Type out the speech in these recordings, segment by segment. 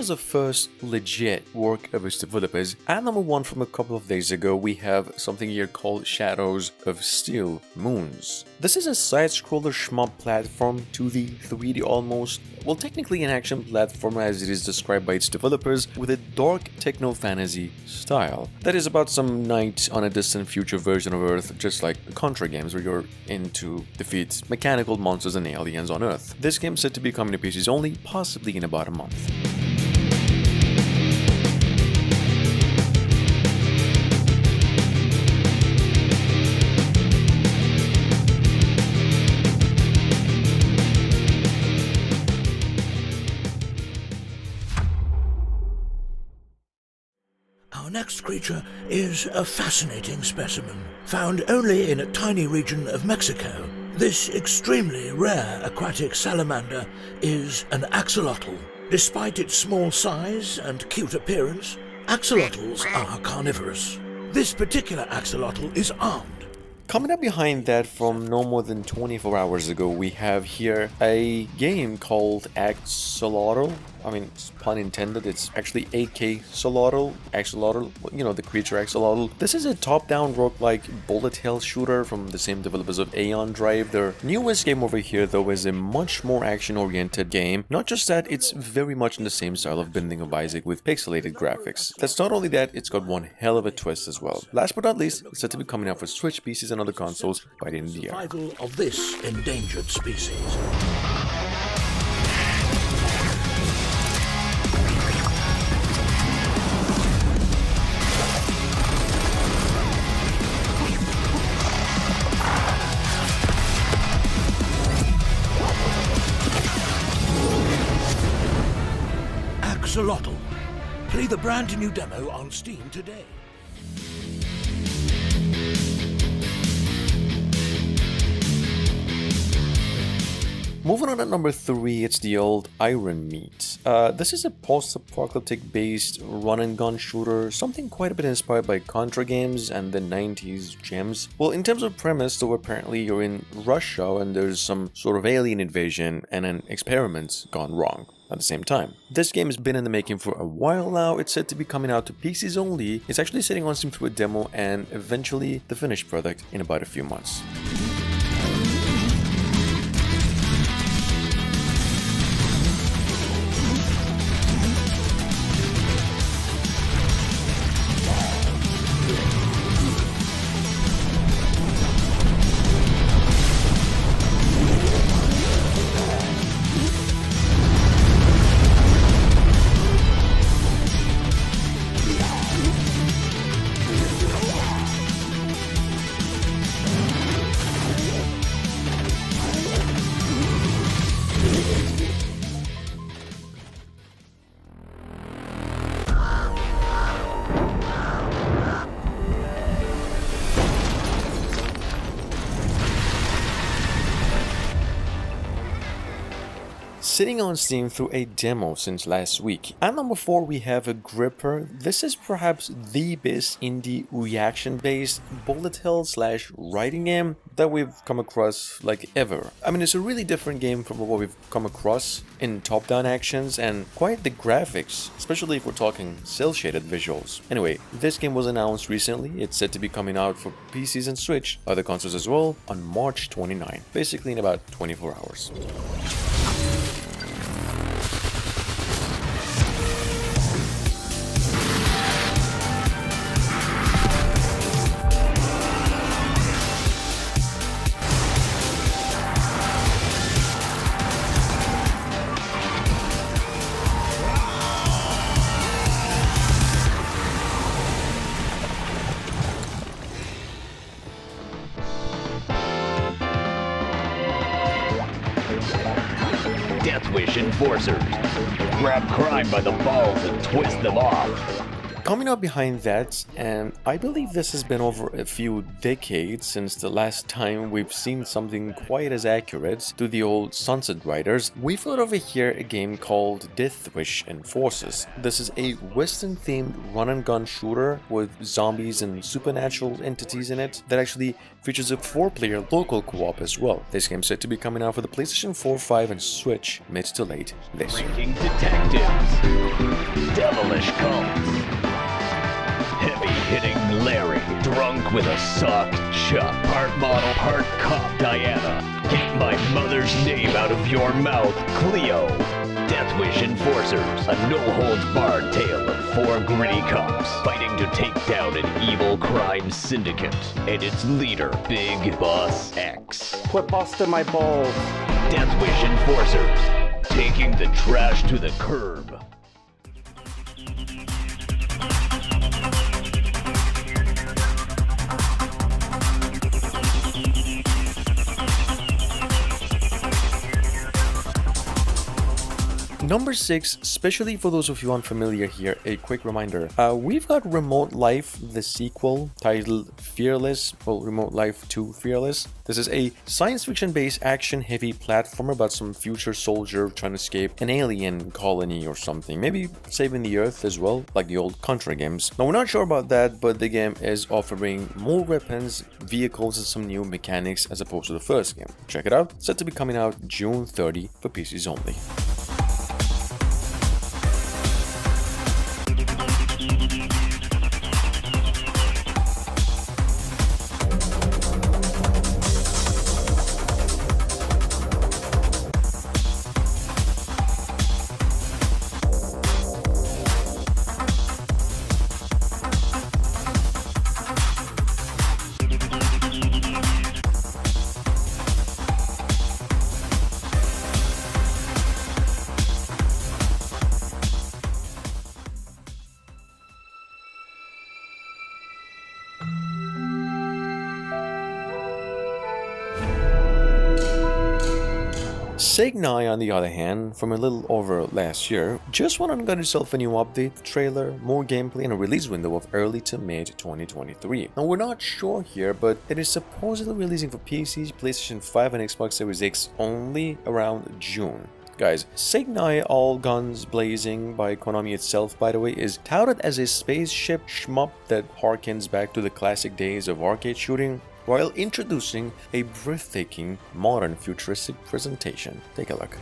was the first legit work of its developers, and number one from a couple of days ago we have something here called Shadows of Steel Moons. This is a side-scroller shmup platform, 2D, 3D almost, well technically an action platform as it is described by its developers, with a dark techno-fantasy style. That is about some knight on a distant future version of Earth, just like the Contra games where you're in to defeat mechanical monsters and aliens on Earth. This game is said to be coming to PCs only, possibly in about a month. Our next creature is a fascinating specimen, found only in a tiny region of Mexico. This extremely rare aquatic salamander is an axolotl. Despite its small size and cute appearance, axolotls are carnivorous. This particular axolotl is armed. Coming up behind that from no more than 24 hours ago, we have here a game called Axolotl. I mean, pun intended, it's actually Axolotl, you know, the creature Axolotl. This is a top-down roguelike bullet hell shooter from the same developers of Aeon Drive. Their newest game over here, though, is a much more action-oriented game. Not just that, it's very much in the same style of Binding of Isaac with pixelated graphics. That's not only that, it's got one hell of a twist as well. Last but not least, it's set to be coming out for Switch, PCs, and other consoles by the end of the year. Survival of this endangered species. Axolotl. Play the brand new demo on Steam today. Moving on at number 3, it's the old Iron Meat. This is a post-apocalyptic based run-and-gun shooter, something quite a bit inspired by Contra games and the 90s gems. Well, in terms of premise, though, apparently you're in Russia and there's some sort of alien invasion and an experiment's gone wrong at the same time. This game has been in the making for a while now. It's said to be coming out to PCs only. It's actually sitting on Steam through a demo and eventually the finished product in about a few months. Sitting on Steam through a demo since last week. At number 4 we have a Gripper. This is perhaps the best indie reaction-based bullet hell / writing game that we've come across like ever. I mean, it's a really different game from what we've come across in top-down actions and quite the graphics, especially if we're talking cel-shaded visuals. Anyway, this game was announced recently. It's set to be coming out for PCs and Switch, other consoles as well, on March 29, basically in about 24 hours. Death Wish enforcers. Grab crime by the balls and twist them off. Coming up behind that, and I believe this has been over a few decades since the last time we've seen something quite as accurate to the old Sunset Riders, we've got over here a game called Death Wish Enforces. This is a Western-themed run-and-gun shooter with zombies and supernatural entities in it that actually features a 4-player local co-op as well. This game's set to be coming out for the PlayStation 4, 5, and Switch mid to late this year. Ranking detectives, devilish cults, heavy-hitting Larry, drunk with a sock chop, part model, part cop Diana, get my mother's name out of your mouth, Cleo. Death Wish Enforcers, a no-holds-barred tale of 4 gritty cops fighting to take down an evil crime syndicate and its leader, Big Boss X. Quit busting my balls. Death Wish Enforcers, taking the trash to the curb. Number 6, especially for those of you unfamiliar here, a quick reminder. We've got Remote Life, the sequel, titled Fearless, well, Remote Life 2 Fearless. This is a science fiction-based action-heavy platformer about some future soldier trying to escape an alien colony or something. Maybe saving the Earth as well, like the old Contra games. Now, we're not sure about that, but the game is offering more weapons, vehicles, and some new mechanics as opposed to the first game. Check it out. Set to be coming out June 30 for PCs only. Segnai, on the other hand, from a little over last year, just went and got itself a new update, trailer, more gameplay, and a release window of early to mid 2023. Now, we're not sure here, but it is supposedly releasing for PCs, PlayStation 5, and Xbox Series X only around June. Guys, Segnai All Guns Blazing by Konami itself, by the way, is touted as a spaceship shmup that harkens back to the classic days of arcade shooting, while introducing a breathtaking, modern, futuristic presentation. Take a look.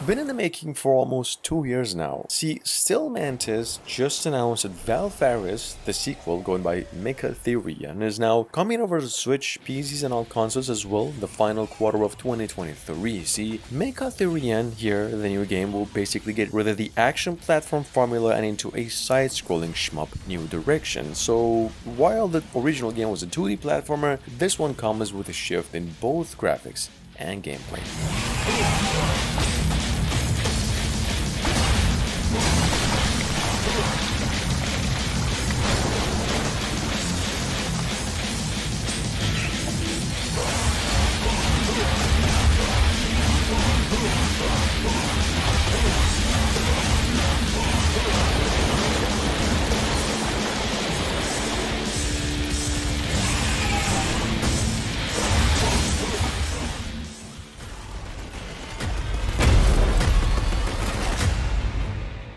Been in the making for almost 2 years now. See, Still Mantis just announced that Valfaris, the sequel going by Mechatherian, is now coming over to Switch, PCs, and all consoles as well in the final quarter of 2023. See, Mechatherian here, the new game, will basically get rid of the action platform formula and into a side-scrolling shmup new direction. So, while the original game was a 2D platformer, this one comes with a shift in both graphics and gameplay.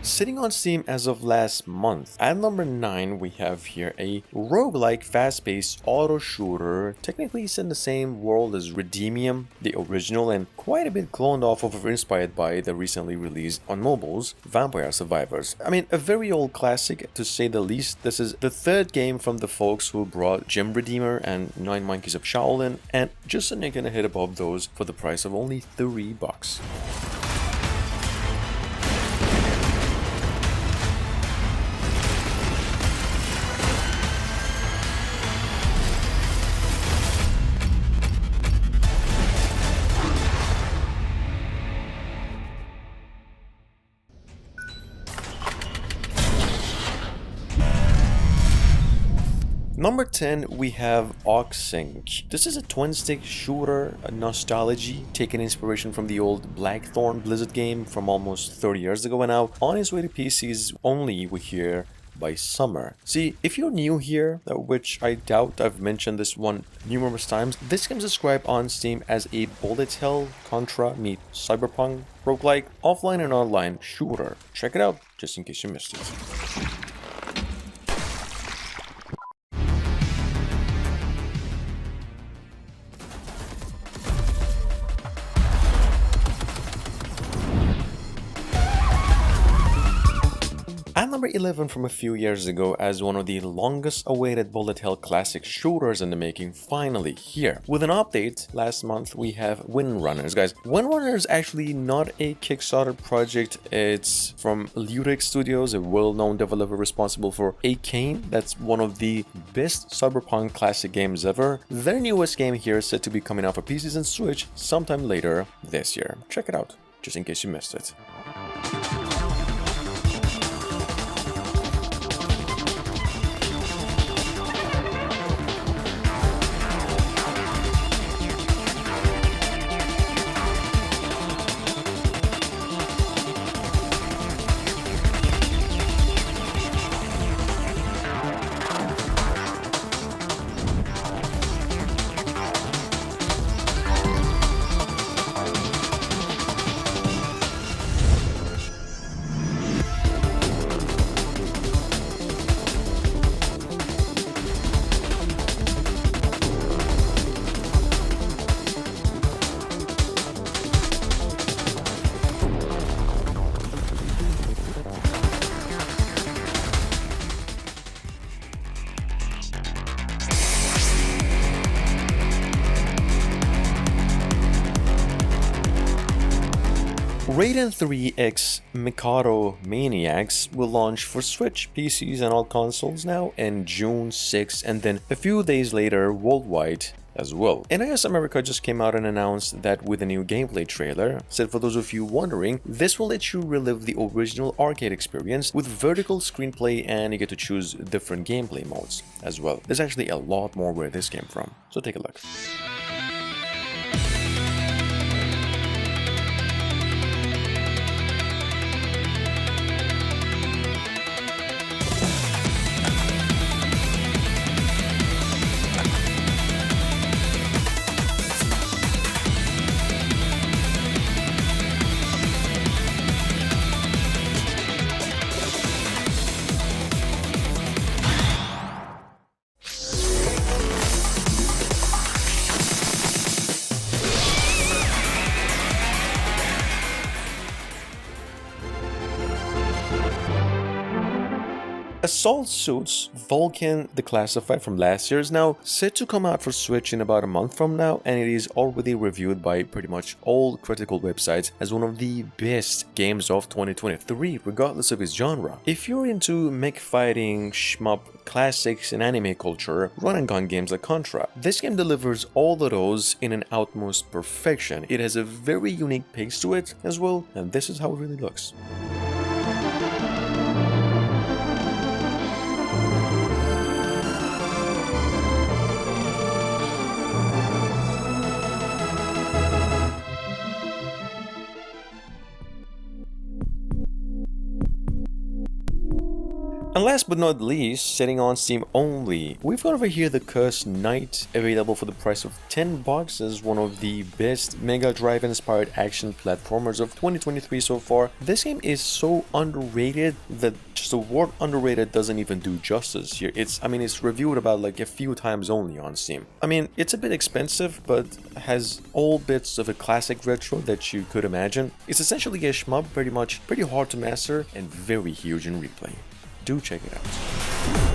Sitting on Steam as of last month. At number 9, we have here a roguelike fast-paced auto shooter, technically set in the same world as Redeemium, the original, and quite a bit cloned off of or inspired by the recently released on mobiles Vampire Survivors. I mean, a very old classic to say the least. This is the third game from the folks who brought Gem Redeemer and 9 Monkeys of Shaolin, and just a nick and a hit above those for the price of only $3. Number 10, we have Auxing. This is a twin-stick shooter, a nostalgia, taking inspiration from the old Blackthorn Blizzard game from almost 30 years ago, and now on its way to PCs only, we hear by summer. See, if you're new here, which I doubt, I've mentioned this one numerous times, this game's described on Steam as a bullet hell Contra meet Cyberpunk roguelike offline and online shooter. Check it out, just in case you missed it. At number 11 from a few years ago as one of the longest awaited bullet hell classic shooters in the making, finally here. With an update last month, we have Windrunners. Guys, Windrunner is actually not a Kickstarter project. It's from Ludic Studios, a well-known developer responsible for Auxing. That's one of the best Cyberpunk classic games ever. Their newest game here is set to be coming out for PCs and Switch sometime later this year. Check it out, just in case you missed it. Raiden 3X Mikado Maniacs will launch for Switch, PCs and all consoles now in June 6, and then a few days later worldwide as well. NIS America just came out and announced that with a new gameplay trailer. Said for those of you wondering, this will let you relive the original arcade experience with vertical screenplay, and you get to choose different gameplay modes as well. There's actually a lot more where this came from, so take a look. Assault Suits Vulcan Declassified from last year is now set to come out for Switch in about a month from now, and it is already reviewed by pretty much all critical websites as one of the best games of 2023, regardless of its genre. If you're into mech fighting, shmup, classics, and anime culture, run-and-gun games like Contra, this game delivers all of those in an utmost perfection. It has a very unique pace to it as well, and this is how it really looks. And last but not least, sitting on Steam only, we've got over here The Cursed Knight, available for the price of $10 as one of the best Mega Drive inspired action platformers of 2023 so far. This game is so underrated that just the word underrated doesn't even do justice here. It's reviewed about like a few times only on Steam. I mean, it's a bit expensive, but has all bits of a classic retro that you could imagine. It's essentially a shmup, pretty hard to master and very huge in replay. Do check it out.